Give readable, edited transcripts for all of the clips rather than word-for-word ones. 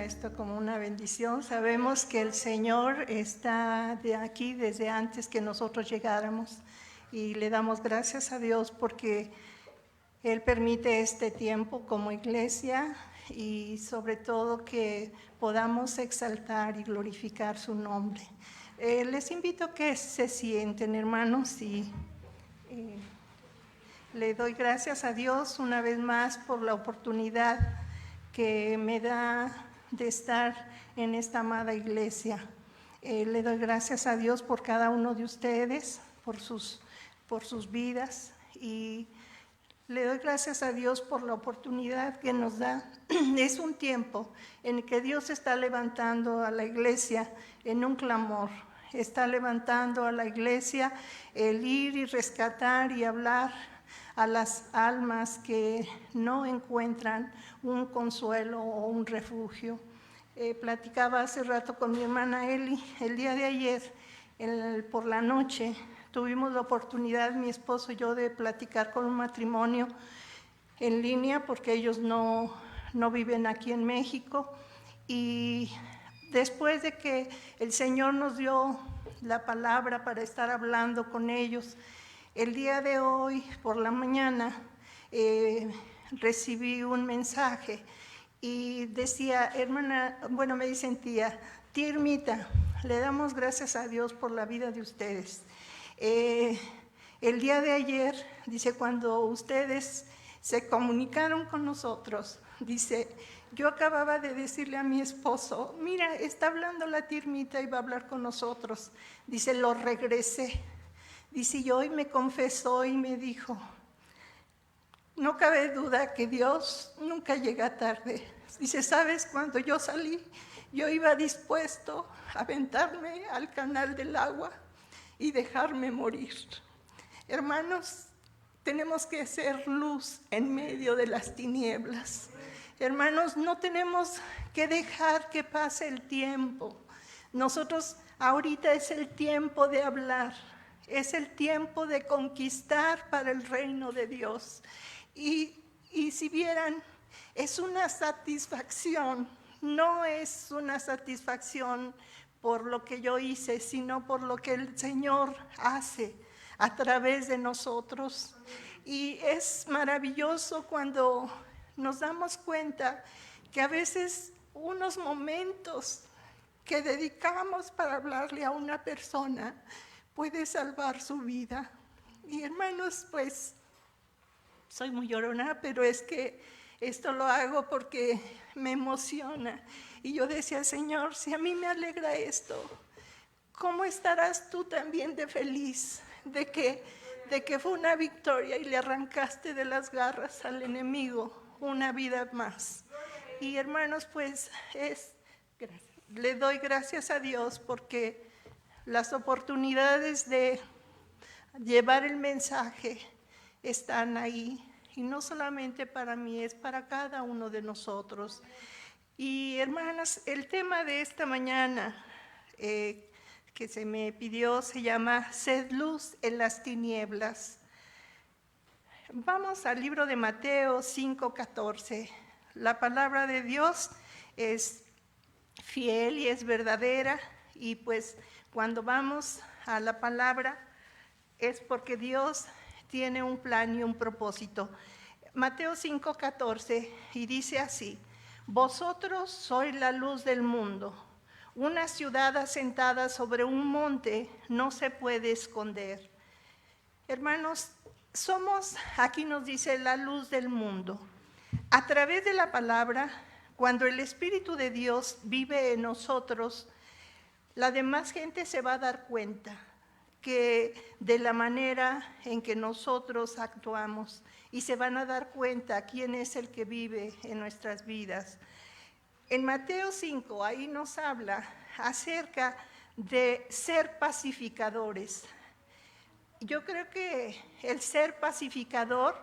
esto como una bendición. Sabemos que el Señor está de aquí desde antes que nosotros llegáramos y le damos gracias a Dios porque Él permite este tiempo como iglesia y sobre todo que podamos exaltar y glorificar su nombre. Les invito a que se sienten, hermanos, y le doy gracias a Dios una vez más por la oportunidad que me da de estar en esta amada iglesia. Le doy gracias a Dios por cada uno de ustedes, por sus vidas, y le doy gracias a Dios por la oportunidad que nos da. Es un tiempo en que Dios está levantando a la iglesia en un clamor. Está levantando a la iglesia el ir y rescatar y hablar a las almas que no encuentran un consuelo o un refugio. Platicaba hace rato con mi hermana Eli, el día de ayer, por la noche, tuvimos la oportunidad, mi esposo y yo, de platicar con un matrimonio en línea, porque ellos no viven aquí en México, y después de que el Señor nos dio la palabra para estar hablando con ellos, el día de hoy, por la mañana, recibí un mensaje y decía, hermana, bueno, me dicen tía Irmita, le damos gracias a Dios por la vida de ustedes. El día de ayer, dice, cuando ustedes se comunicaron con nosotros, dice, yo acababa de decirle a mi esposo, mira, está hablando la tía Irmita y va a hablar con nosotros. Dice, lo regresé. Dice, y hoy me confesó y me dijo, no cabe duda que Dios nunca llega tarde. Dice, ¿sabes? Cuando yo salí, yo iba dispuesto a aventarme al canal del agua y dejarme morir. Hermanos, tenemos que ser luz en medio de las tinieblas. Hermanos, no tenemos que dejar que pase el tiempo. Nosotros ahorita es el tiempo de hablar. Es el tiempo de conquistar para el reino de Dios. Y si vieran, es una satisfacción, no es una satisfacción por lo que yo hice, sino por lo que el Señor hace a través de nosotros. Y es maravilloso cuando nos damos cuenta que a veces unos momentos que dedicamos para hablarle a una persona puede salvar su vida. Y hermanos, pues, soy muy llorona, pero es que esto lo hago porque me emociona. Y yo decía, Señor, si a mí me alegra esto, ¿cómo estarás tú también de feliz de que fue una victoria y le arrancaste de las garras al enemigo una vida más? Y hermanos, pues, le doy gracias a Dios porque las oportunidades de llevar el mensaje están ahí, y no solamente para mí, es para cada uno de nosotros. Y hermanas, el tema de esta mañana que se me pidió se llama Sed luz en las tinieblas. Vamos al libro de Mateo 5:14. La palabra de Dios es fiel y es verdadera, y pues cuando vamos a la palabra es porque Dios tiene un plan y un propósito. Mateo 5:14, y dice así, vosotros sois la luz del mundo. Una ciudad asentada sobre un monte no se puede esconder. Hermanos, somos, aquí nos dice, la luz del mundo. A través de la palabra, cuando el Espíritu de Dios vive en nosotros, la demás gente se va a dar cuenta que de la manera en que nosotros actuamos, y se van a dar cuenta quién es el que vive en nuestras vidas. En Mateo 5, ahí nos habla acerca de ser pacificadores. Yo creo que el ser pacificador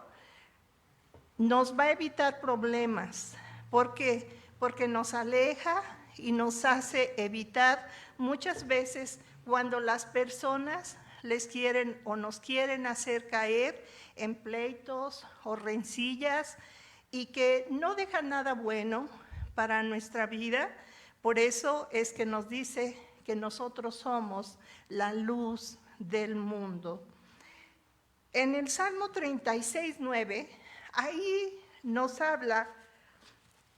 nos va a evitar problemas. ¿Por qué? Porque nos aleja y nos hace evitar muchas veces cuando las personas les quieren o nos quieren hacer caer en pleitos o rencillas, y que no dejan nada bueno, para nuestra vida. Por eso es que nos dice que nosotros somos la luz del mundo. En el Salmo 36:9, ahí nos habla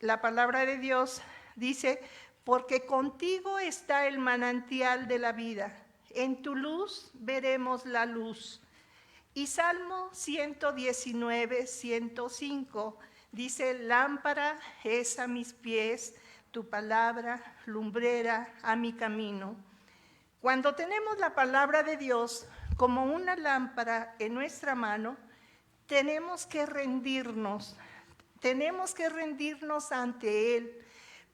la palabra de Dios, dice, porque contigo está el manantial de la vida, en tu luz veremos la luz. Y Salmo 119:105 dice, lámpara es a mis pies, tu palabra lumbrera a mi camino. Cuando tenemos la palabra de Dios como una lámpara en nuestra mano, tenemos que rendirnos ante Él.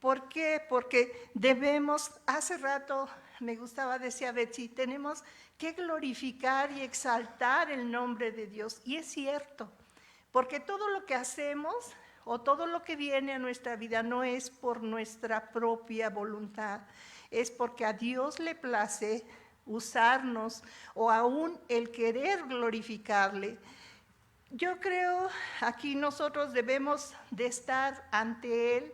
¿Por qué? Porque debemos, hace rato me gustaba, decía Betsy, tenemos que glorificar y exaltar el nombre de Dios. Y es cierto, porque todo lo que hacemos o todo lo que viene a nuestra vida no es por nuestra propia voluntad, es porque a Dios le place usarnos o aún el querer glorificarle. Yo creo aquí nosotros debemos de estar ante Él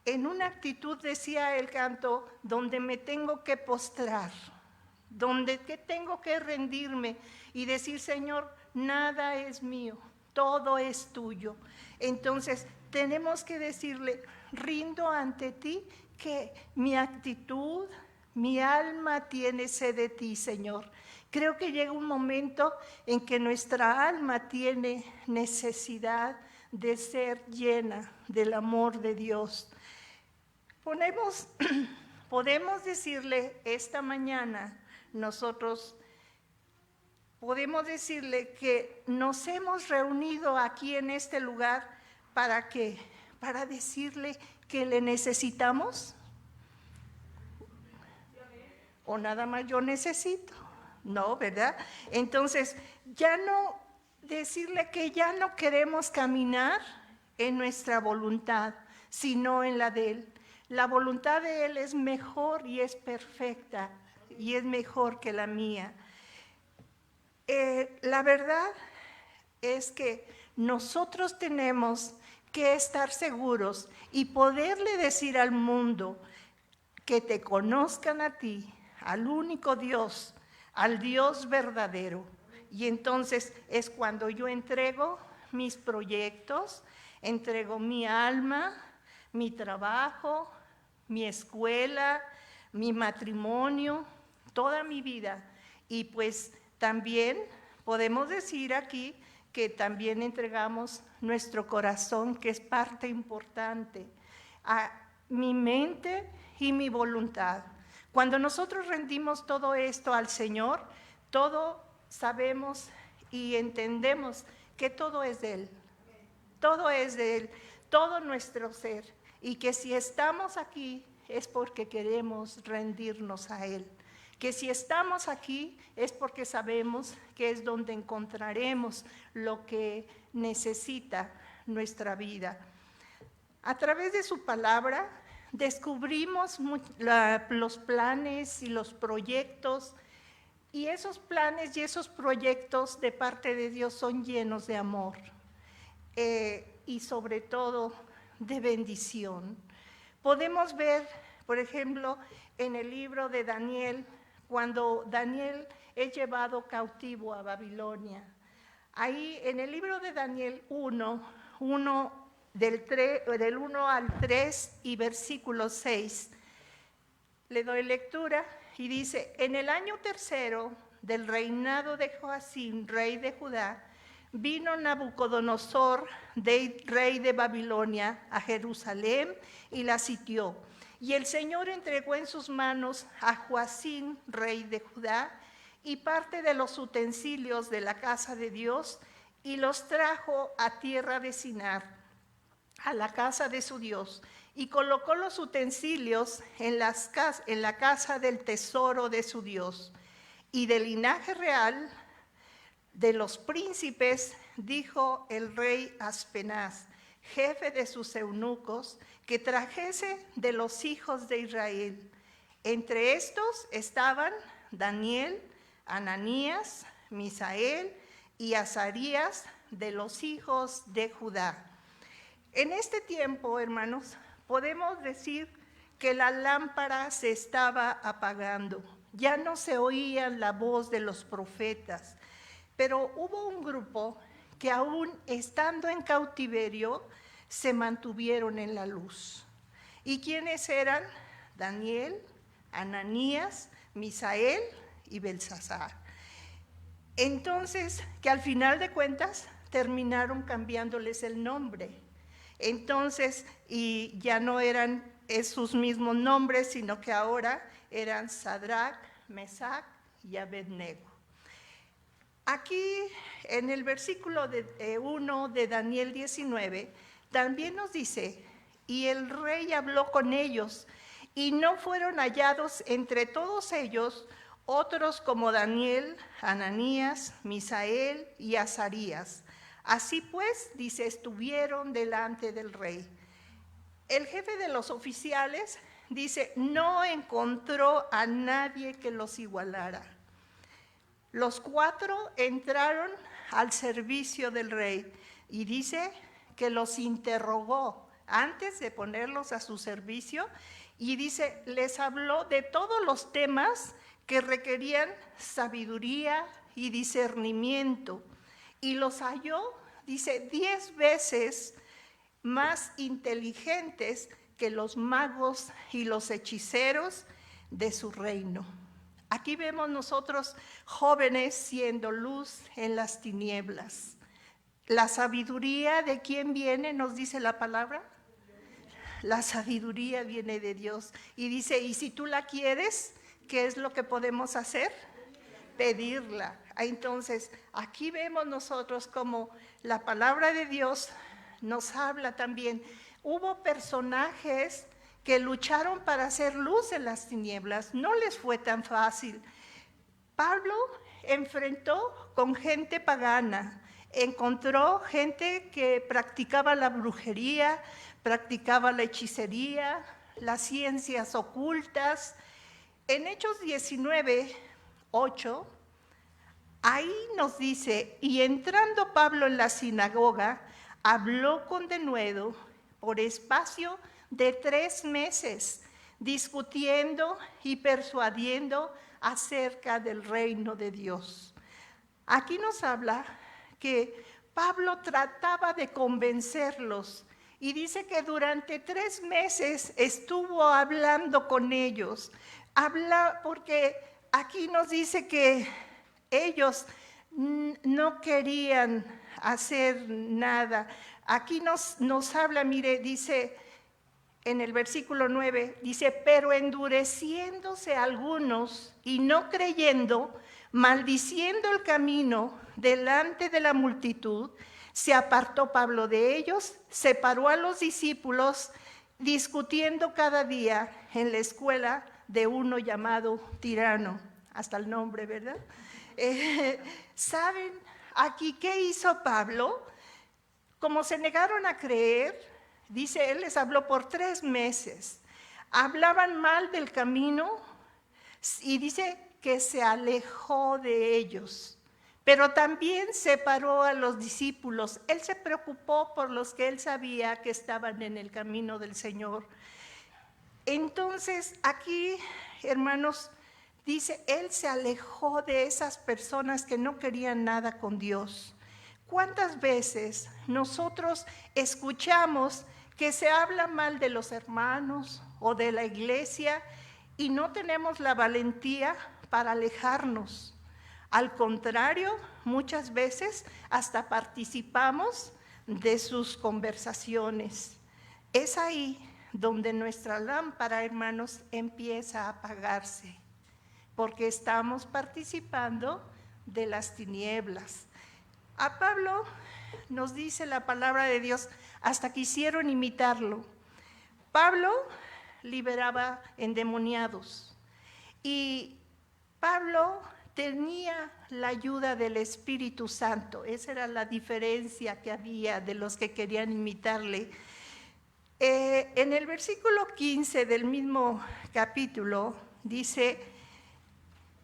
en una actitud, decía el canto, donde me tengo que postrar, donde que tengo que rendirme y decir, Señor, nada es mío, todo es tuyo. Entonces tenemos que decirle, rindo ante ti, que mi actitud, mi alma tiene sed de ti, Señor. Creo que llega un momento en que nuestra alma tiene necesidad de ser llena del amor de Dios. Podemos decirle esta mañana, nosotros podemos decirle que nos hemos reunido aquí en este lugar ¿para qué? Para decirle que le necesitamos. ¿O nada más yo necesito? No, ¿verdad? Entonces, ya no decirle que ya no queremos caminar en nuestra voluntad, sino en la de Él. La voluntad de Él es mejor y es perfecta y es mejor que la mía. La verdad es que nosotros tenemos que estar seguros y poderle decir al mundo que te conozcan a ti, al único Dios, al Dios verdadero. Y entonces es cuando yo entrego mis proyectos, entrego mi alma, mi trabajo, mi escuela, mi matrimonio, toda mi vida. Y pues también podemos decir aquí que también entregamos nuestro corazón, que es parte importante, a mi mente y mi voluntad. Cuando nosotros rendimos todo esto al Señor, todo sabemos y entendemos que todo es de Él. Todo es de Él, todo nuestro ser. Y que si estamos aquí es porque queremos rendirnos a Él. Que si estamos aquí es porque sabemos que es donde encontraremos lo que necesita nuestra vida. A través de su palabra descubrimos los planes y los proyectos, y esos planes y esos proyectos de parte de Dios son llenos de amor y sobre todo de bendición. Podemos ver, por ejemplo, en el libro de Daniel, cuando Daniel es llevado cautivo a Babilonia. Ahí en el libro de Daniel 1, del 1 al 3 y versículo 6, le doy lectura y dice, en el año tercero del reinado de Joacim, rey de Judá, vino Nabucodonosor, rey de Babilonia, a Jerusalén y la sitió. Y el Señor entregó en sus manos a Joacim, rey de Judá, y parte de los utensilios de la casa de Dios, y los trajo a tierra de Sinar, a la casa de su Dios, y colocó los utensilios en la casa del tesoro de su Dios. Y del linaje real de los príncipes, dijo el rey Aspenaz, jefe de sus eunucos, que trajese de los hijos de Israel. Entre estos estaban Daniel, Ananías, Misael y Azarías, de los hijos de Judá. En este tiempo, hermanos, podemos decir que la lámpara se estaba apagando. Ya no se oía la voz de los profetas, pero hubo un grupo que aún estando en cautiverio se mantuvieron en la luz. ¿Y quiénes eran? Daniel, Ananías, Misael y Belsasar. Entonces, que al final de cuentas terminaron cambiándoles el nombre. Entonces, y ya no eran sus mismos nombres, sino que ahora eran Sadrac, Mesac y Abednego. Aquí, en el versículo 1 de Daniel 19, también nos dice, y el rey habló con ellos, y no fueron hallados entre todos ellos otros como Daniel, Ananías, Misael y Azarías. Así pues, dice, estuvieron delante del rey. El jefe de los oficiales dice, no encontró a nadie que los igualara. Los 4 entraron al servicio del rey y dice que los interrogó antes de ponerlos a su servicio y dice, les habló de todos los temas que requerían sabiduría y discernimiento y los halló, dice, 10 veces más inteligentes que los magos y los hechiceros de su reino. Aquí vemos nosotros jóvenes siendo luz en las tinieblas. La sabiduría, ¿de quién viene? Nos dice la palabra. La sabiduría viene de Dios. Y dice, y si tú la quieres, ¿qué es lo que podemos hacer? Pedirla. Entonces, aquí vemos nosotros como la palabra de Dios nos habla también. Hubo personajes que lucharon para hacer luz en las tinieblas. No les fue tan fácil. Pablo enfrentó con gente pagana, encontró gente que practicaba la brujería, practicaba la hechicería, las ciencias ocultas. En Hechos 19, 8, ahí nos dice, y entrando Pablo en la sinagoga, habló con denuedo por espacio de 3 meses, discutiendo y persuadiendo acerca del reino de Dios. Aquí nos habla que Pablo trataba de convencerlos y dice que durante 3 meses estuvo hablando con ellos. Habla porque aquí nos dice que ellos no querían hacer nada. Aquí nos habla, mire, dice en el versículo 9, dice, pero endureciéndose algunos y no creyendo, maldiciendo el camino delante de la multitud, se apartó Pablo de ellos, separó a los discípulos, discutiendo cada día en la escuela de uno llamado Tirano, hasta el nombre, ¿verdad? ¿Saben aquí qué hizo Pablo? Como se negaron a creer, dice, él les habló por 3 meses. Hablaban mal del camino y dice que se alejó de ellos, pero también separó a los discípulos. Él se preocupó por los que él sabía que estaban en el camino del Señor. Entonces, aquí, hermanos, dice, él se alejó de esas personas que no querían nada con Dios. ¿Cuántas veces nosotros escuchamos que se habla mal de los hermanos o de la iglesia y no tenemos la valentía para alejarnos? Al contrario, muchas veces hasta participamos de sus conversaciones. Es ahí donde nuestra lámpara, hermanos, empieza a apagarse, porque estamos participando de las tinieblas. A Pablo nos dice la palabra de Dios, hasta quisieron imitarlo. Pablo liberaba endemoniados y Pablo tenía la ayuda del Espíritu Santo. Esa era la diferencia que había de los que querían imitarle. En el versículo 15 del mismo capítulo dice,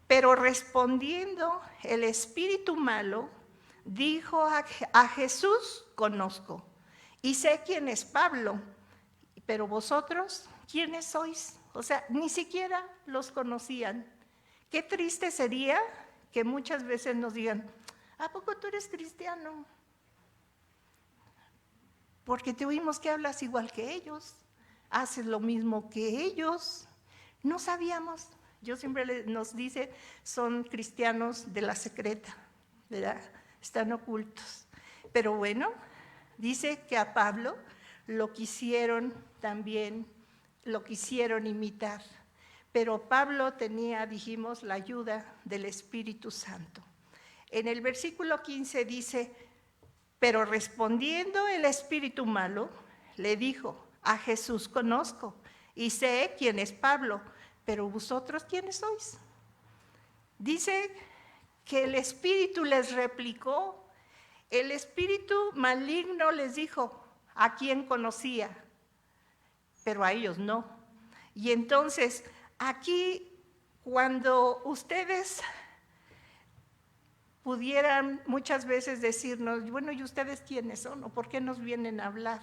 pero respondiendo el espíritu malo, dijo a Jesús conozco y sé quién es Pablo, pero vosotros, ¿quiénes sois? O sea, ni siquiera los conocían. Qué triste sería que muchas veces nos digan, ¿a poco tú eres cristiano? Porque te oímos que hablas igual que ellos, haces lo mismo que ellos. No sabíamos. Yo siempre nos dice, son cristianos de la secreta, ¿verdad? Están ocultos. Pero bueno, dice que a Pablo lo quisieron también, lo quisieron imitar. Pero Pablo tenía, dijimos, la ayuda del Espíritu Santo. En el versículo 15 dice, pero respondiendo el espíritu malo, le dijo, a Jesús conozco y sé quién es Pablo, pero vosotros ¿quiénes sois? Dice que el espíritu les replicó, el espíritu maligno les dijo, a quién conocía, pero a ellos no. Y entonces, aquí, cuando ustedes pudieran muchas veces decirnos, bueno, ¿y ustedes quiénes son? ¿O por qué nos vienen a hablar?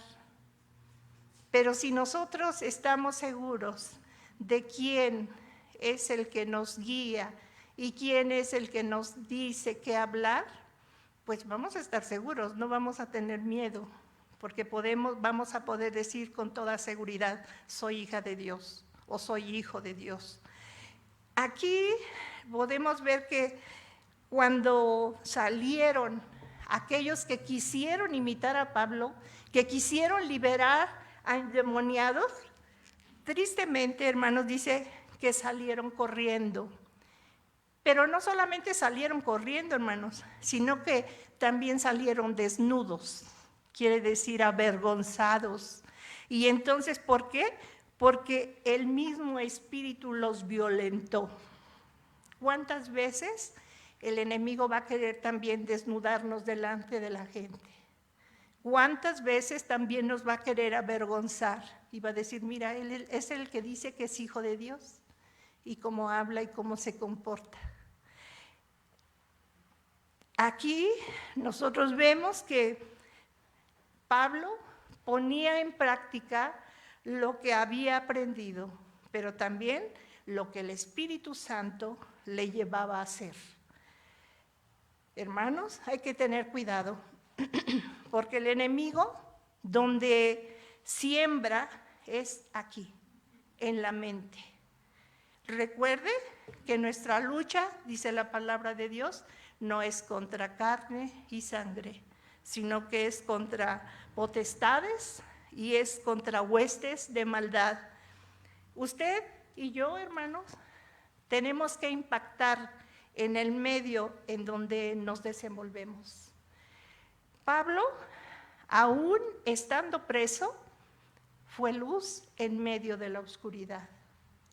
Pero si nosotros estamos seguros de quién es el que nos guía y quién es el que nos dice qué hablar, pues vamos a estar seguros, no vamos a tener miedo, porque vamos a poder decir con toda seguridad, soy hija de Dios o soy hijo de Dios. Aquí podemos ver que cuando salieron aquellos que quisieron imitar a Pablo, que quisieron liberar a endemoniados, tristemente, hermanos, dice que salieron corriendo. Pero no solamente salieron corriendo, hermanos, sino que también salieron desnudos, quiere decir avergonzados. Y entonces, ¿por qué? Porque el mismo espíritu los violentó. ¿Cuántas veces el enemigo va a querer también desnudarnos delante de la gente? ¿Cuántas veces también nos va a querer avergonzar? Y va a decir, mira, él es el que dice que es hijo de Dios, y cómo habla y cómo se comporta. Aquí nosotros vemos que Pablo ponía en práctica lo que había aprendido, pero también lo que el Espíritu Santo le llevaba a hacer. Hermanos, hay que tener cuidado, porque el enemigo donde siembra es aquí, en la mente. Recuerde que nuestra lucha, dice la palabra de Dios, no es contra carne y sangre, sino que es contra potestades y es contra huestes de maldad. Usted y yo, hermanos, tenemos que impactar en el medio en donde nos desenvolvemos. Pablo, aún estando preso, fue luz en medio de la oscuridad.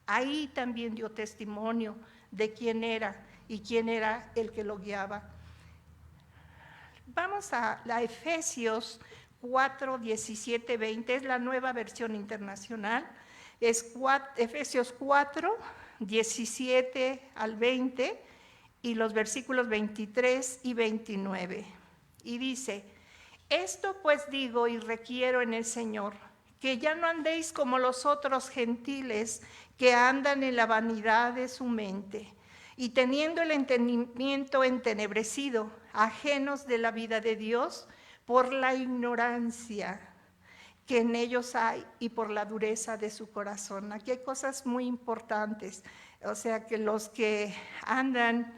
Ahí también dio testimonio de quién era y quién era el que lo guiaba. Vamos a la Efesios 4, 17, 20, es la nueva versión internacional. Es Efesios 4, 17 al 20 y los versículos 23 y 29. Y dice, esto pues digo y requiero en el Señor, que ya no andéis como los otros gentiles que andan en la vanidad de su mente, y teniendo el entendimiento entenebrecido, ajenos de la vida de Dios, por la ignorancia que en ellos hay y por la dureza de su corazón. Aquí hay cosas muy importantes, o sea que los que andan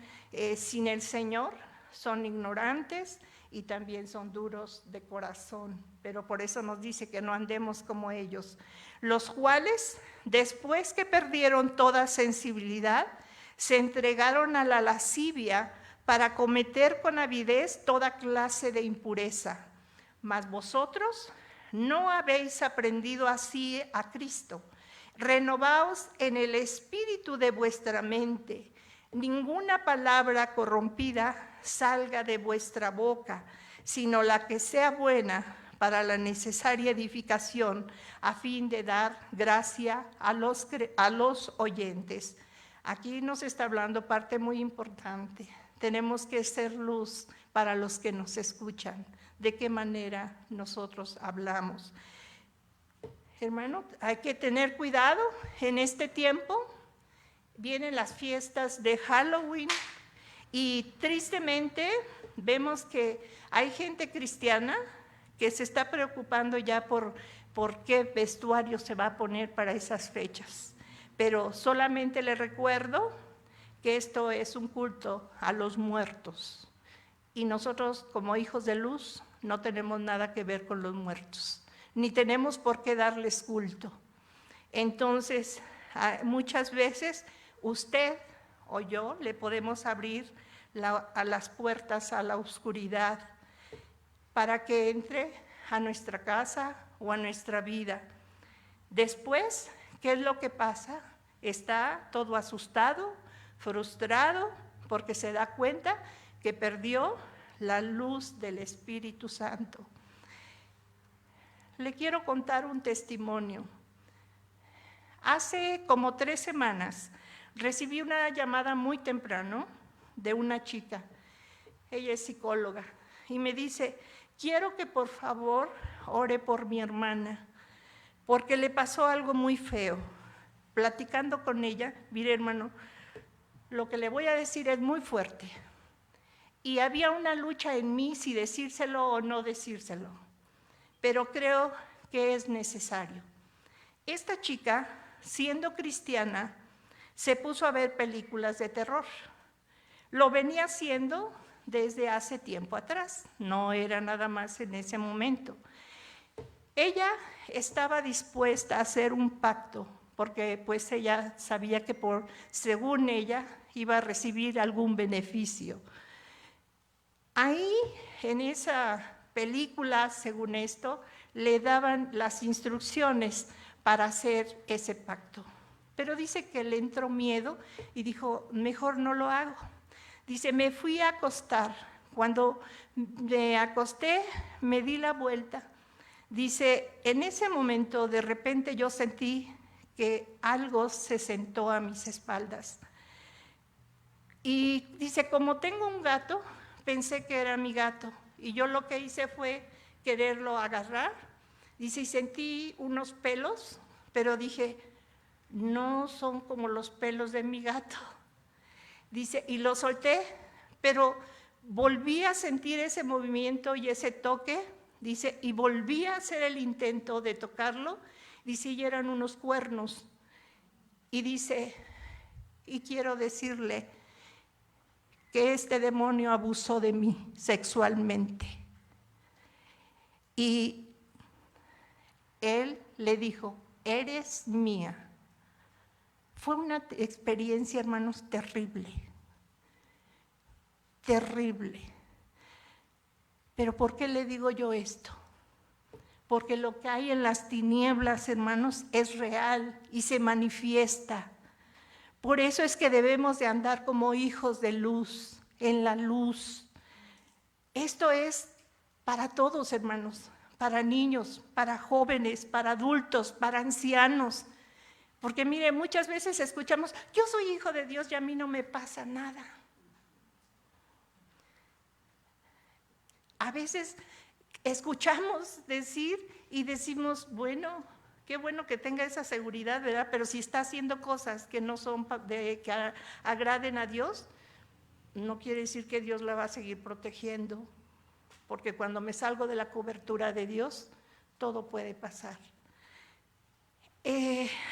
sin el Señor son ignorantes y también son duros de corazón, pero por eso nos dice que no andemos como ellos, los cuales, después que perdieron toda sensibilidad, se entregaron a la lascivia para cometer con avidez toda clase de impureza. Mas vosotros no habéis aprendido así a Cristo. Renovaos en el espíritu de vuestra mente. Ninguna palabra corrompida salga de vuestra boca, sino la que sea buena para la necesaria edificación, a fin de dar gracia a los oyentes. Aquí nos está hablando parte muy importante. Tenemos que ser luz para los que nos escuchan. ¿De qué manera nosotros hablamos? hermano, hay que tener cuidado en este tiempo. Vienen las fiestas de Halloween y tristemente vemos que hay gente cristiana que se está preocupando ya por qué vestuario se va a poner para esas fechas. Pero solamente le recuerdo que esto es un culto a los muertos. Y nosotros, como hijos de luz, no tenemos nada que ver con los muertos, ni tenemos por qué darles culto. Entonces, muchas veces usted o yo le podemos abrir a las puertas a la oscuridad para que entre a nuestra casa o a nuestra vida. Después, ¿qué es lo que pasa? Está todo asustado, frustrado, porque se da cuenta que perdió la luz del Espíritu Santo. Le quiero contar un testimonio. Hace como 3 semanas recibí una llamada muy temprano de una chica. Ella es psicóloga y me dice: quiero que por favor ore por mi hermana, porque le pasó algo muy feo. Platicando con ella, mire hermano, lo que le voy a decir es muy fuerte. Y había una lucha en mí si decírselo o no decírselo, pero creo que es necesario. Esta chica, siendo cristiana, se puso a ver películas de terror. Lo venía haciendo desde hace tiempo atrás, no era nada más en ese momento. Ella estaba dispuesta a hacer un pacto, porque pues ella sabía que según ella iba a recibir algún beneficio. Ahí, en esa película, según esto, le daban las instrucciones para hacer ese pacto. Pero dice que le entró miedo y dijo: mejor no lo hago. Dice: me fui a acostar. Cuando me acosté, me di la vuelta. Dice: en ese momento, de repente yo sentí que algo se sentó a mis espaldas. Y dice: como tengo un gato, pensé que era mi gato. Y yo lo que hice fue quererlo agarrar. Dice: y sentí unos pelos, pero dije: no son como los pelos de mi gato. Dice: y lo solté, pero volví a sentir ese movimiento y ese toque. Dice: y volví a hacer el intento de tocarlo. Dice: y eran unos cuernos. Y dice: y quiero decirle que este demonio abusó de mí sexualmente. Y él le dijo: eres mía. Fue una experiencia, hermanos, terrible, terrible. Pero ¿por qué le digo yo esto? Porque lo que hay en las tinieblas, hermanos, es real y se manifiesta. Por eso es que debemos de andar como hijos de luz, en la luz. Esto es para todos, hermanos, para niños, para jóvenes, para adultos, para ancianos. Porque mire, muchas veces escuchamos: yo soy hijo de Dios y a mí no me pasa nada. A veces escuchamos decir y decimos: bueno, qué bueno que tenga esa seguridad, ¿verdad? Pero si está haciendo cosas que no son que agraden a Dios, no quiere decir que Dios la va a seguir protegiendo, porque cuando me salgo de la cobertura de Dios, todo puede pasar.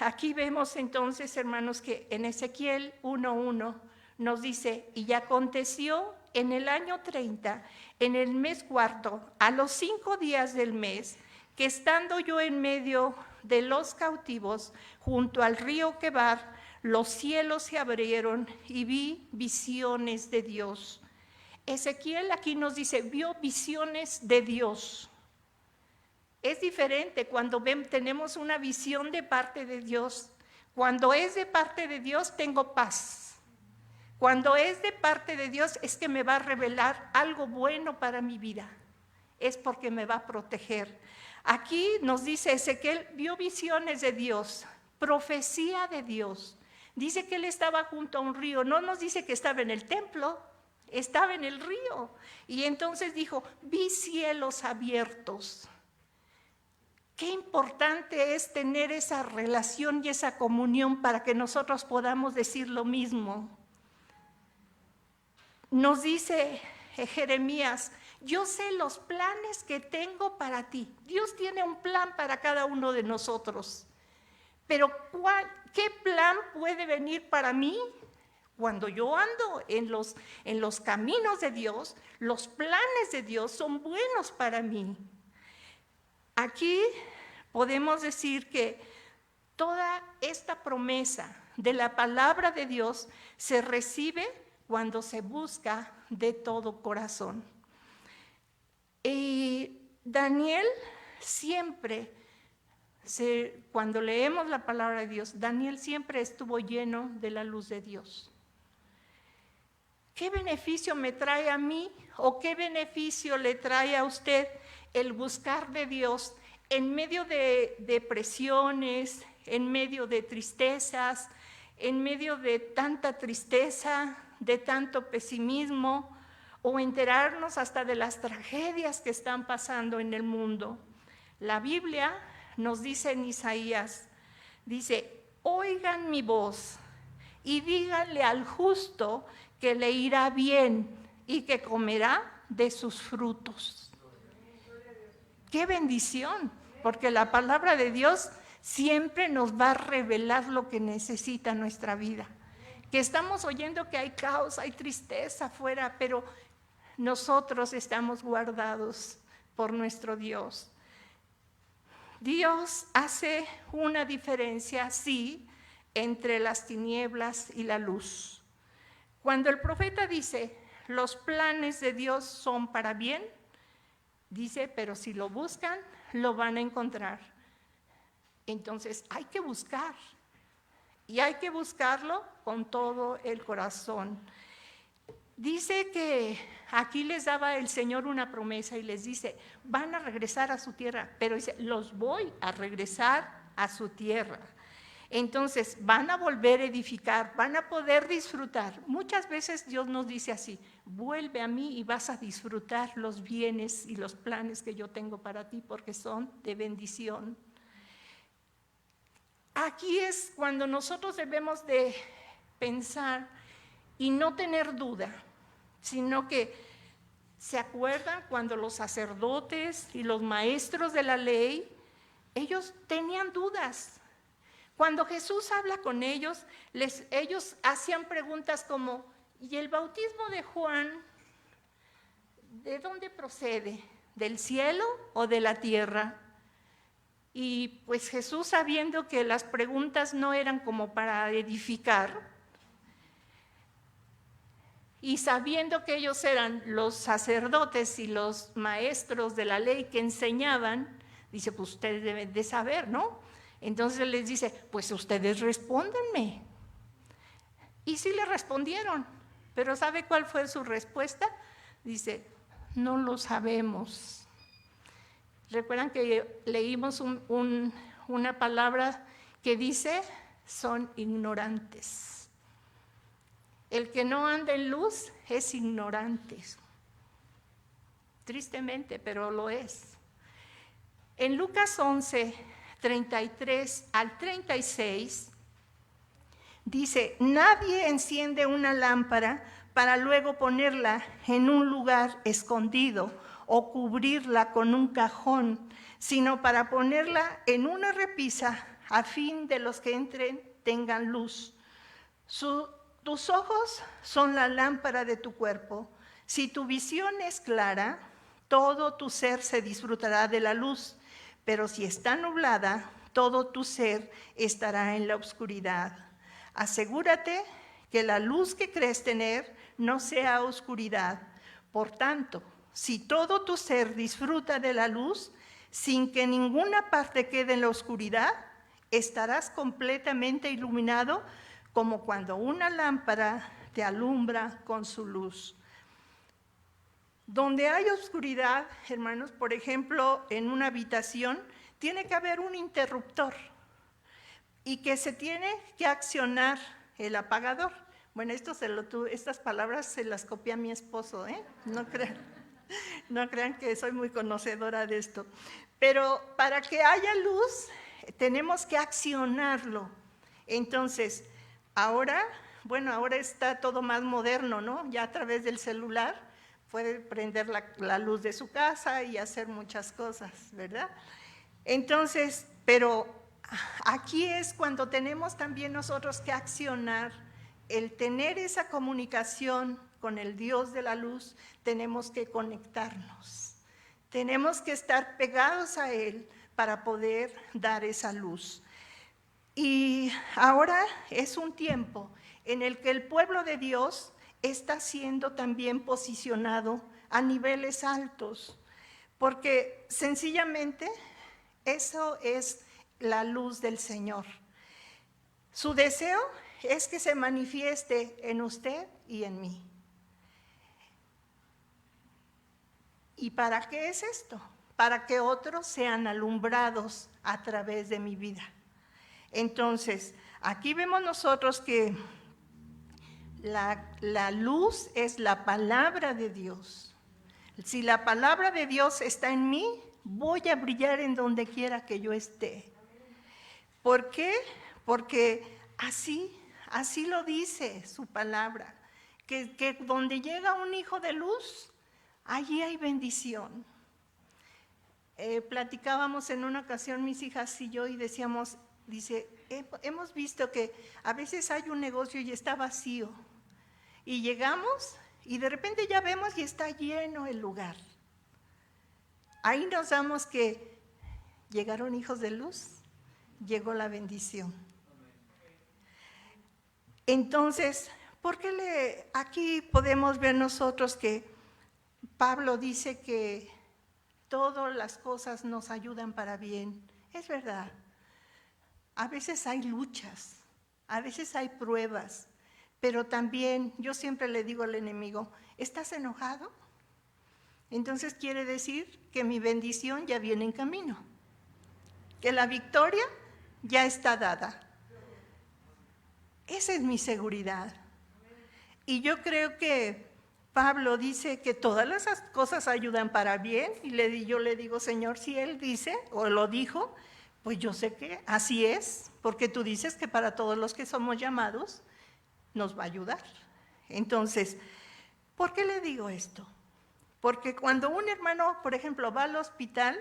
Aquí vemos entonces, hermanos, que en Ezequiel 1:1 nos dice: y aconteció en el año 30, en el mes cuarto, a los 5 días del mes, que estando yo en medio de los cautivos, junto al río Quebar, los cielos se abrieron y vi visiones de Dios. Ezequiel aquí nos dice: vio visiones de Dios. Es diferente cuando tenemos una visión de parte de Dios. Cuando es de parte de Dios, tengo paz. Cuando es de parte de Dios, es que me va a revelar algo bueno para mi vida. Es porque me va a proteger. Aquí nos dice Ezequiel: vio visiones de Dios, profecía de Dios. Dice que él estaba junto a un río. No nos dice que estaba en el templo, estaba en el río. Y entonces dijo: vi cielos abiertos. qué importante es tener esa relación y esa comunión para que nosotros podamos decir lo mismo. Nos dice Jeremías, yo sé los planes que tengo para ti. Dios tiene un plan para cada uno de nosotros. Pero ¿qué plan puede venir para mí? Cuando yo ando en los caminos de Dios, los planes de Dios son buenos para mí. Aquí podemos decir que toda esta promesa de la palabra de Dios se recibe cuando se busca de todo corazón. Y Daniel siempre, cuando leemos la palabra de Dios, Daniel siempre estuvo lleno de la luz de Dios. ¿Qué beneficio me trae a mí o qué beneficio le trae a usted el buscar de Dios en medio de depresiones, en medio de tristezas, en medio de tanta tristeza, de tanto pesimismo, o enterarnos hasta de las tragedias que están pasando en el mundo? La Biblia nos dice en Isaías, dice, oigan mi voz y díganle al justo que le irá bien y que comerá de sus frutos. ¡Qué bendición! Porque la palabra de Dios siempre nos va a revelar lo que necesita nuestra vida. Que estamos oyendo que hay caos, hay tristeza afuera, pero nosotros estamos guardados por nuestro Dios. Dios hace una diferencia, sí, entre las tinieblas y la luz. Cuando el profeta dice, los planes de Dios son para bien, dice, pero si lo buscan, lo van a encontrar. Entonces hay que buscar, y hay que buscarlo con todo el corazón. Dice que aquí les daba el Señor una promesa y les dice, van a regresar a su tierra, pero dice, los voy a regresar a su tierra. Entonces van a volver a edificar, van a poder disfrutar. Muchas veces Dios nos dice así, vuelve a mí y vas a disfrutar los bienes y los planes que yo tengo para ti porque son de bendición. Aquí es cuando nosotros debemos de pensar y no tener duda, sino que se acuerdan cuando los sacerdotes y los maestros de la ley, ellos tenían dudas. Cuando Jesús habla con ellos, ellos hacían preguntas como, ¿y el bautismo de Juan, de dónde procede? ¿Del cielo o de la tierra? Y pues Jesús, sabiendo que las preguntas no eran como para edificar, y sabiendo que ellos eran los sacerdotes y los maestros de la ley que enseñaban, dice, pues ustedes deben de saber, ¿no? Entonces les dice, pues ustedes respóndanme. Y sí le respondieron, pero ¿sabe cuál fue su respuesta? Dice, no lo sabemos. Recuerdan que leímos una palabra que dice, son ignorantes. El que no anda en luz es ignorante. Tristemente, pero lo es. En Lucas 11, 33 al 36, dice, nadie enciende una lámpara para luego ponerla en un lugar escondido o cubrirla con un cajón, sino para ponerla en una repisa a fin de los que entren tengan luz. Tus ojos son la lámpara de tu cuerpo. Si tu visión es clara, todo tu ser se disfrutará de la luz. Pero si está nublada, todo tu ser estará en la oscuridad. Asegúrate que la luz que crees tener no sea oscuridad. Por tanto, si todo tu ser disfruta de la luz, sin que ninguna parte quede en la oscuridad, estarás completamente iluminado como cuando una lámpara te alumbra con su luz. Donde hay oscuridad, hermanos, por ejemplo, en una habitación, tiene que haber un interruptor y que se tiene que accionar el apagador. Bueno, estas palabras se las copié a mi esposo, no crean. No crean que soy muy conocedora de esto. Pero para que haya luz, tenemos que accionarlo. Entonces, ahora está todo más moderno, ¿no? Ya a través del celular puede prender la luz de su casa y hacer muchas cosas, ¿verdad? Entonces, pero aquí es cuando tenemos también nosotros que accionar, el tener esa comunicación con el Dios de la luz, tenemos que conectarnos, tenemos que estar pegados a Él para poder dar esa luz. Y ahora es un tiempo en el que el pueblo de Dios está siendo también posicionado a niveles altos, porque sencillamente eso es la luz del Señor. Su deseo es que se manifieste en usted y en mí. ¿Y para qué es esto? Para que otros sean alumbrados a través de mi vida. Entonces, aquí vemos nosotros que la luz es la palabra de Dios. Si la palabra de Dios está en mí, voy a brillar en donde quiera que yo esté. ¿Por qué? Porque así lo dice su palabra, que donde llega un hijo de luz, allí hay bendición. Platicábamos en una ocasión mis hijas y yo y decíamos, hemos visto que a veces hay un negocio y está vacío, y llegamos y de repente ya vemos y está lleno el lugar. Ahí nos damos que llegaron hijos de luz, llegó la bendición. Entonces, ¿por qué aquí podemos ver nosotros que Pablo dice que todas las cosas nos ayudan para bien? Es verdad. A veces hay luchas, a veces hay pruebas, pero también yo siempre le digo al enemigo, ¿estás enojado? Entonces quiere decir que mi bendición ya viene en camino, que la victoria ya está dada. Esa es mi seguridad. Y yo creo que Pablo dice que todas las cosas ayudan para bien, y yo le digo, Señor, si Él dice, o lo dijo, pues yo sé que así es, porque tú dices que para todos los que somos llamados, nos va a ayudar. Entonces, ¿por qué le digo esto? Porque cuando un hermano, por ejemplo, va al hospital,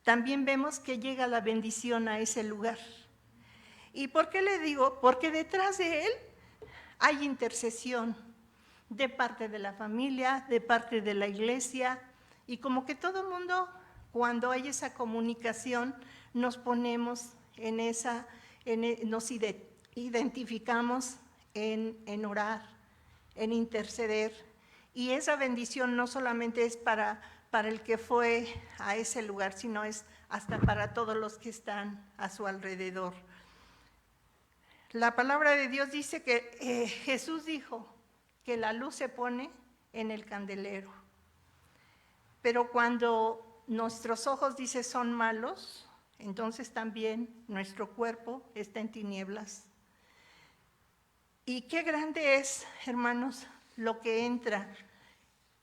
también vemos que llega la bendición a ese lugar. ¿Y por qué le digo? Porque detrás de él hay intercesión de parte de la familia, de parte de la iglesia, y como que todo el mundo, cuando hay esa comunicación, nos ponemos nos identificamos en orar, en interceder, y esa bendición no solamente es para el que fue a ese lugar, sino es hasta para todos los que están a su alrededor. La palabra de Dios dice que Jesús dijo que la luz se pone en el candelero, pero cuando nuestros ojos, dice, son malos, entonces también nuestro cuerpo está en tinieblas. Y qué grande es, hermanos, lo que entra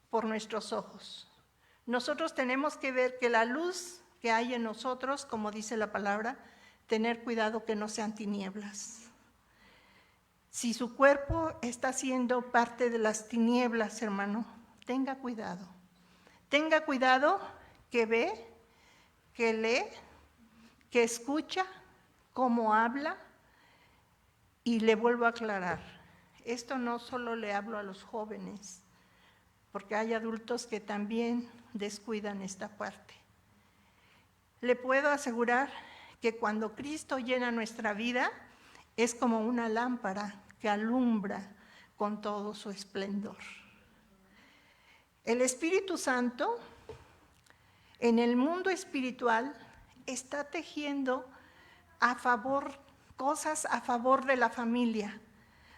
por nuestros ojos. Nosotros tenemos que ver que la luz que hay en nosotros, como dice la palabra, tener cuidado que no sean tinieblas. Si su cuerpo está siendo parte de las tinieblas, hermano, tenga cuidado. Tenga cuidado que ve, que lee, que escucha, cómo habla. Y le vuelvo a aclarar, esto no solo le hablo a los jóvenes, porque hay adultos que también descuidan esta parte. Le puedo asegurar que cuando Cristo llena nuestra vida, es como una lámpara que alumbra con todo su esplendor. El Espíritu Santo, en el mundo espiritual, está tejiendo cosas a favor de la familia,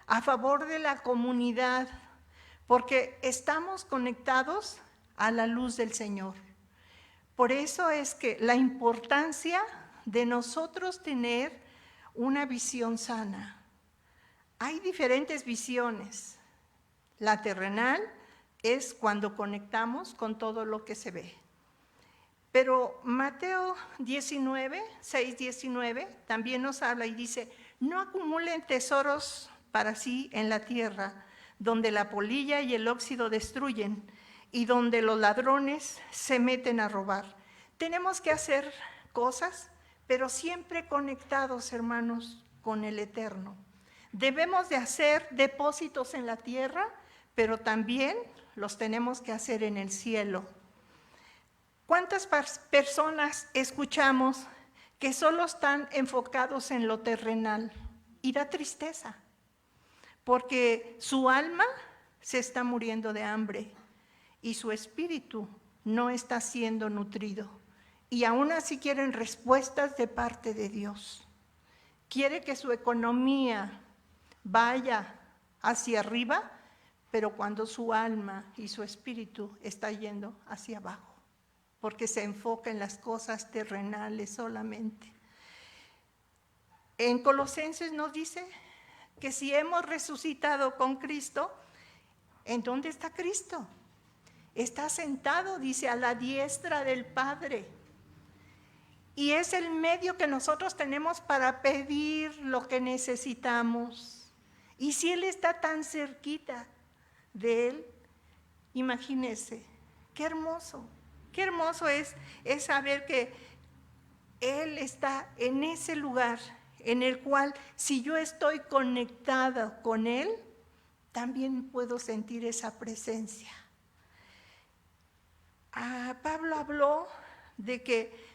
a favor de la comunidad, porque estamos conectados a la luz del Señor. Por eso es que la importancia de nosotros tener una visión sana. Hay diferentes visiones. La terrenal, es cuando conectamos con todo lo que se ve. Pero Mateo 19, 6-19 también nos habla y dice: no acumulen tesoros para sí en la tierra, donde la polilla y el óxido destruyen y donde los ladrones se meten a robar. Tenemos que hacer cosas, pero siempre conectados, hermanos, con el Eterno. Debemos de hacer depósitos en la tierra, pero también los tenemos que hacer en el cielo. ¿Cuántas personas escuchamos que solo están enfocados en lo terrenal? Y da tristeza, porque su alma se está muriendo de hambre y su espíritu no está siendo nutrido. Y aún así quieren respuestas de parte de Dios. Quiere que su economía vaya hacia arriba, pero cuando su alma y su espíritu está yendo hacia abajo, porque se enfoca en las cosas terrenales solamente. En Colosenses nos dice que si hemos resucitado con Cristo, ¿en dónde está Cristo? Está sentado, dice, a la diestra del Padre. Y es el medio que nosotros tenemos para pedir lo que necesitamos. Y si Él está tan cerquita de Él, imagínese, qué hermoso es saber que Él está en ese lugar en el cual, si yo estoy conectada con Él, también puedo sentir esa presencia. Pablo habló de que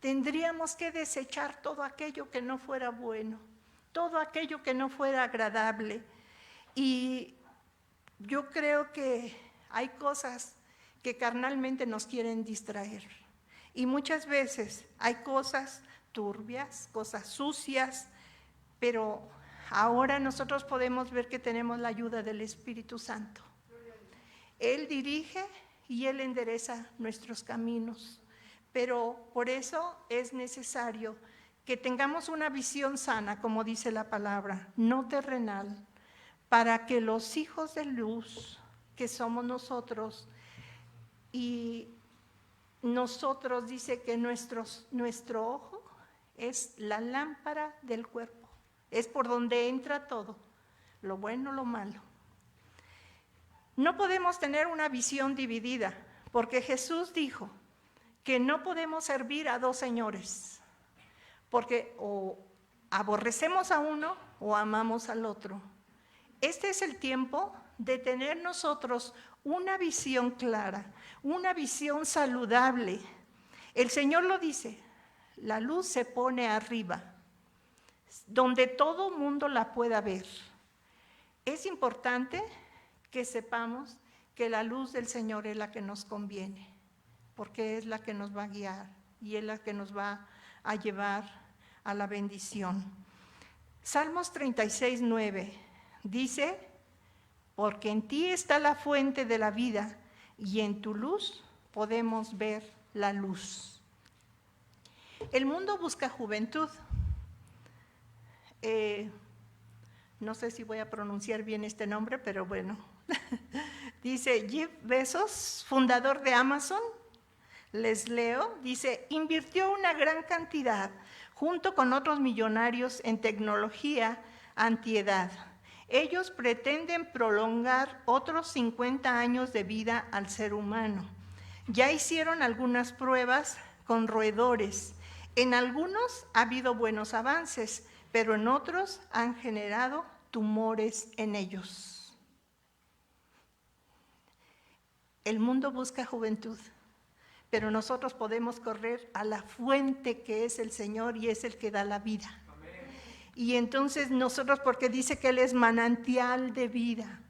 tendríamos que desechar todo aquello que no fuera bueno, todo aquello que no fuera agradable. Y yo creo que hay cosas que carnalmente nos quieren distraer. Y muchas veces hay cosas turbias, cosas sucias, pero ahora nosotros podemos ver que tenemos la ayuda del Espíritu Santo. Él dirige y Él endereza nuestros caminos. Pero por eso es necesario que tengamos una visión sana, como dice la palabra, no terrenal, para que los hijos de luz, que somos nosotros, y nosotros dice que nuestro ojo es la lámpara del cuerpo, es por donde entra todo, lo bueno, lo malo. No podemos tener una visión dividida, porque Jesús dijo que no podemos servir a dos señores, porque o aborrecemos a uno o amamos al otro. Este es el tiempo de tener nosotros una visión clara, una visión saludable. El Señor lo dice, la luz se pone arriba, donde todo mundo la pueda ver. Es importante que sepamos que la luz del Señor es la que nos conviene, porque es la que nos va a guiar y es la que nos va a llevar a la bendición. Salmos 36, 9 dice: porque en ti está la fuente de la vida y en tu luz podemos ver la luz. El mundo busca juventud. No sé si voy a pronunciar bien este nombre, pero bueno. Dice Jeff Bezos, fundador de Amazon, les leo, dice: invirtió una gran cantidad junto con otros millonarios en tecnología antiedad. Ellos pretenden prolongar otros 50 años de vida al ser humano. Ya hicieron algunas pruebas con roedores. En algunos ha habido buenos avances, pero en otros han generado tumores en ellos. El mundo busca juventud, pero nosotros podemos correr a la fuente que es el Señor y es el que da la vida. Amén. Y entonces nosotros, porque dice que Él es manantial de vida.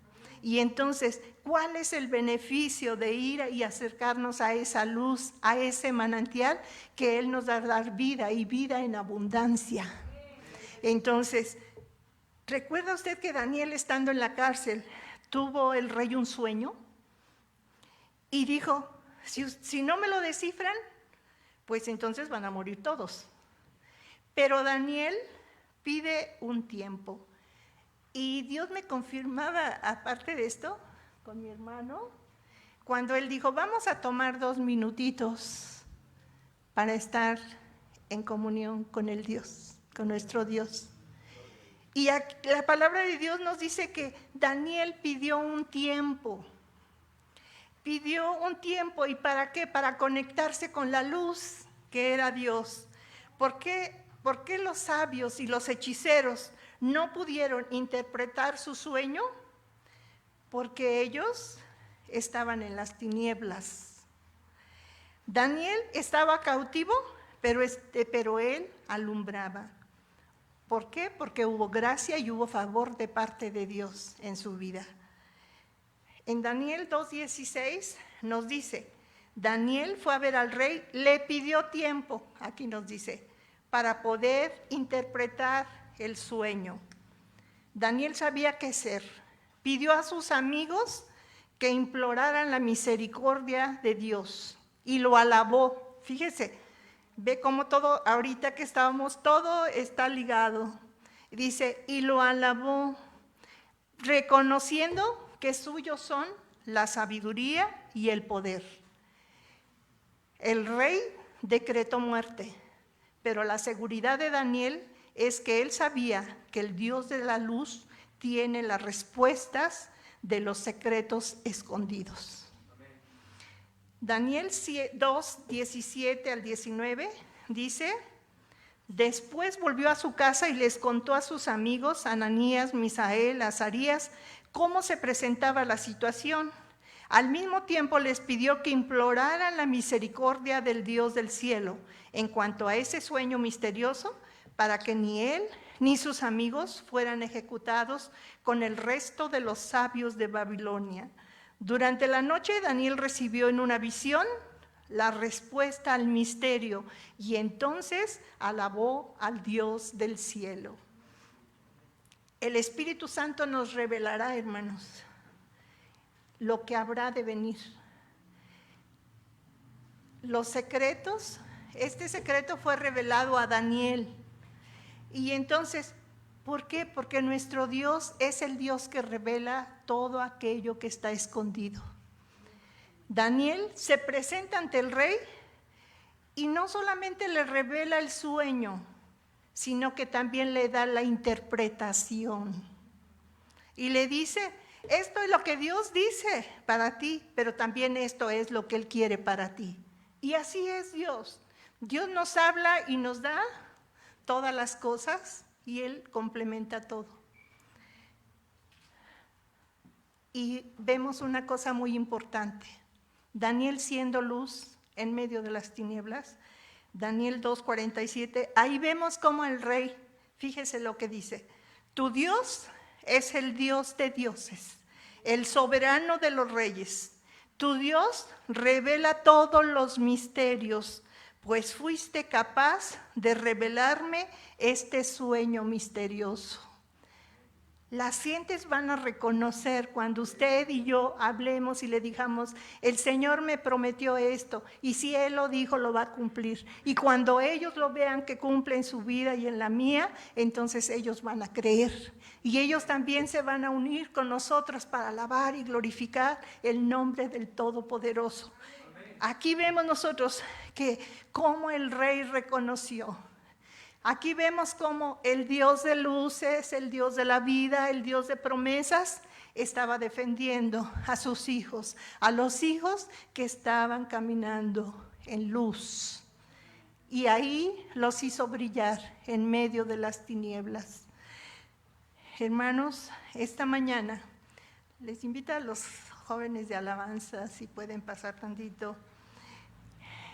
Y entonces, ¿cuál es el beneficio de ir y acercarnos a esa luz, a ese manantial? Que Él nos va a dar vida y vida en abundancia. Entonces, ¿recuerda usted que Daniel, estando en la cárcel, tuvo el rey un sueño? Y dijo: si no me lo descifran, pues entonces van a morir todos. Pero Daniel pide un tiempo. Y Dios me confirmaba, aparte de esto, con mi hermano, cuando él dijo, vamos a tomar 2 minutitos para estar en comunión con el Dios, con nuestro Dios. Y aquí, la palabra de Dios nos dice que Daniel pidió un tiempo. Pidió un tiempo, ¿y para qué? Para conectarse con la luz que era Dios. ¿Por qué los sabios y los hechiceros no pudieron interpretar su sueño? Porque ellos estaban en las tinieblas. Daniel estaba cautivo, pero él alumbraba. ¿Por qué? Porque hubo gracia y hubo favor de parte de Dios en su vida. En Daniel 2:16 nos dice, Daniel fue a ver al rey, le pidió tiempo, aquí nos dice, para poder interpretar el sueño. Daniel sabía qué hacer. Pidió a sus amigos que imploraran la misericordia de Dios y lo alabó. Fíjese, ve cómo todo, ahorita que estábamos, todo está ligado. Dice, y lo alabó, reconociendo que suyos son la sabiduría y el poder. El rey decretó muerte, pero la seguridad de Daniel es que él sabía que el Dios de la luz tiene las respuestas de los secretos escondidos. Daniel 2:17 al 19 dice, después volvió a su casa y les contó a sus amigos, Ananías, Misael, Azarías, cómo se presentaba la situación. Al mismo tiempo les pidió que imploraran la misericordia del Dios del cielo en cuanto a ese sueño misterioso, para que ni él ni sus amigos fueran ejecutados con el resto de los sabios de Babilonia. Durante la noche Daniel recibió en una visión la respuesta al misterio y entonces alabó al Dios del cielo. El Espíritu Santo nos revelará, hermanos, lo que habrá de venir. Los secretos, este secreto fue revelado a Daniel. Y entonces, ¿por qué? Porque nuestro Dios es el Dios que revela todo aquello que está escondido. Daniel se presenta ante el rey y no solamente le revela el sueño, sino que también le da la interpretación. Y le dice, esto es lo que Dios dice para ti, pero también esto es lo que Él quiere para ti. Y así es Dios. Dios nos habla y nos da todas las cosas y Él complementa todo. Y vemos una cosa muy importante. Daniel siendo luz en medio de las tinieblas, Daniel 2:47, ahí vemos cómo el rey, fíjese lo que dice, tu Dios es el Dios de dioses, el soberano de los reyes. Tu Dios revela todos los misterios, pues fuiste capaz de revelarme este sueño misterioso. Las gentes van a reconocer cuando usted y yo hablemos y le digamos, el Señor me prometió esto, y si Él lo dijo, lo va a cumplir. Y cuando ellos lo vean que cumple en su vida y en la mía, entonces ellos van a creer. Y ellos también se van a unir con nosotros para alabar y glorificar el nombre del Todopoderoso. Aquí vemos nosotros que cómo el rey reconoció. Aquí vemos cómo el Dios de luces, el Dios de la vida, el Dios de promesas, estaba defendiendo a sus hijos, a los hijos que estaban caminando en luz. Y ahí los hizo brillar en medio de las tinieblas. Hermanos, esta mañana les invito a los jóvenes de alabanza, si pueden pasar tantito.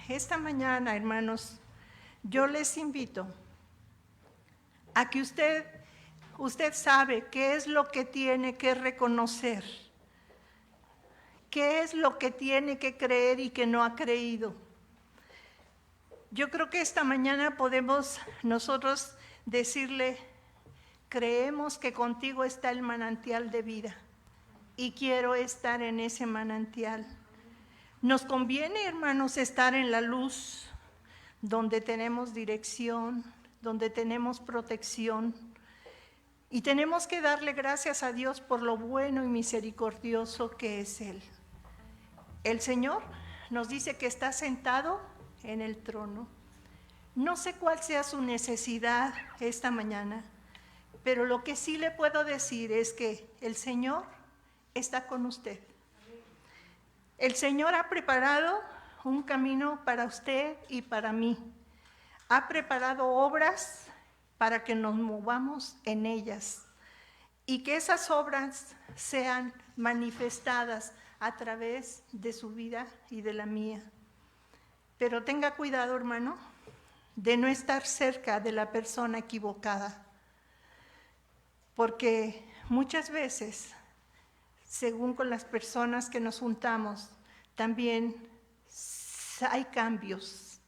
Esta mañana, hermanos, yo les invito a que usted sabe qué es lo que tiene que reconocer, qué es lo que tiene que creer y que no ha creído. Yo creo que esta mañana podemos nosotros decirle, creemos que contigo está el manantial de vida y quiero estar en ese manantial. Nos conviene, hermanos, estar en la luz, donde tenemos dirección, donde tenemos protección. Y tenemos que darle gracias a Dios por lo bueno y misericordioso que es Él. El Señor nos dice que está sentado en el trono. No sé cuál sea su necesidad esta mañana, pero lo que sí le puedo decir es que el Señor está con usted. El Señor ha preparado un camino para usted y para mí. Ha preparado obras para que nos movamos en ellas y que esas obras sean manifestadas a través de su vida y de la mía. Pero tenga cuidado, hermano, de no estar cerca de la persona equivocada, porque muchas veces, según con las personas que nos juntamos, también hay cambios.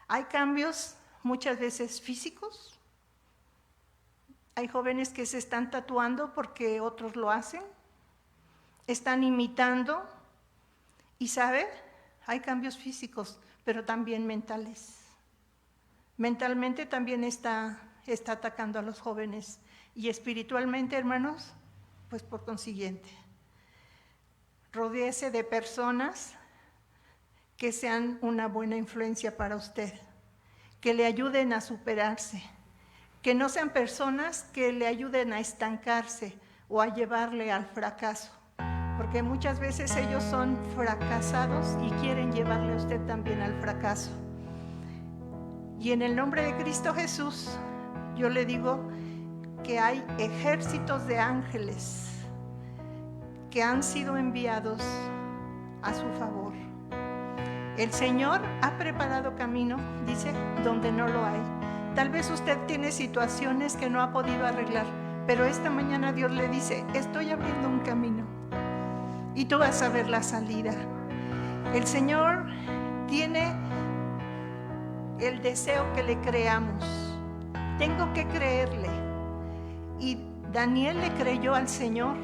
Hay cambios muchas veces físicos. Hay jóvenes que se están tatuando porque otros lo hacen, están imitando, y ¿sabe? Hay cambios físicos, pero también mentales. Mentalmente también está atacando a los jóvenes, y espiritualmente, hermanos, pues por consiguiente. Rodéese de personas que sean una buena influencia para usted, que le ayuden a superarse, que no sean personas que le ayuden a estancarse o a llevarle al fracaso, porque muchas veces ellos son fracasados y quieren llevarle a usted también al fracaso. Y en el nombre de Cristo Jesús, yo le digo que hay ejércitos de ángeles que han sido enviados a su favor. El Señor ha preparado camino, dice, donde no lo hay. Tal vez usted tiene situaciones que no ha podido arreglar, pero esta mañana Dios le dice, estoy abriendo un camino y tú vas a ver la salida. El Señor tiene el deseo que le creamos. Tengo que creerle. Y Daniel le creyó al Señor,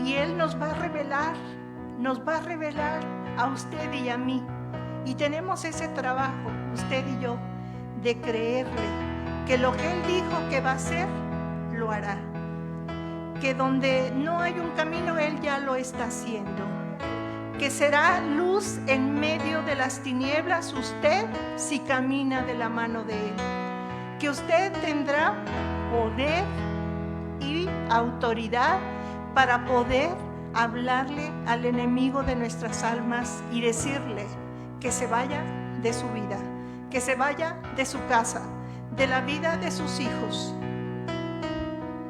y Él nos va a revelar a usted y a mí. Y tenemos ese trabajo, usted y yo, de creerle, que lo que Él dijo que va a hacer, lo hará. Que donde no hay un camino, Él ya lo está haciendo. Que será luz en medio de las tinieblas usted si camina de la mano de Él. Que usted tendrá poder y autoridad para poder hablarle al enemigo de nuestras almas y decirle que se vaya de su vida, que se vaya de su casa, de la vida de sus hijos,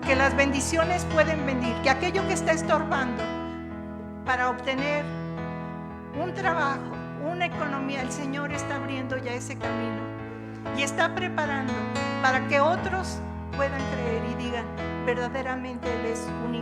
que las bendiciones pueden venir, que aquello que está estorbando para obtener un trabajo, una economía, el Señor está abriendo ya ese camino y está preparando para que otros puedan creer y digan, verdaderamente Él es un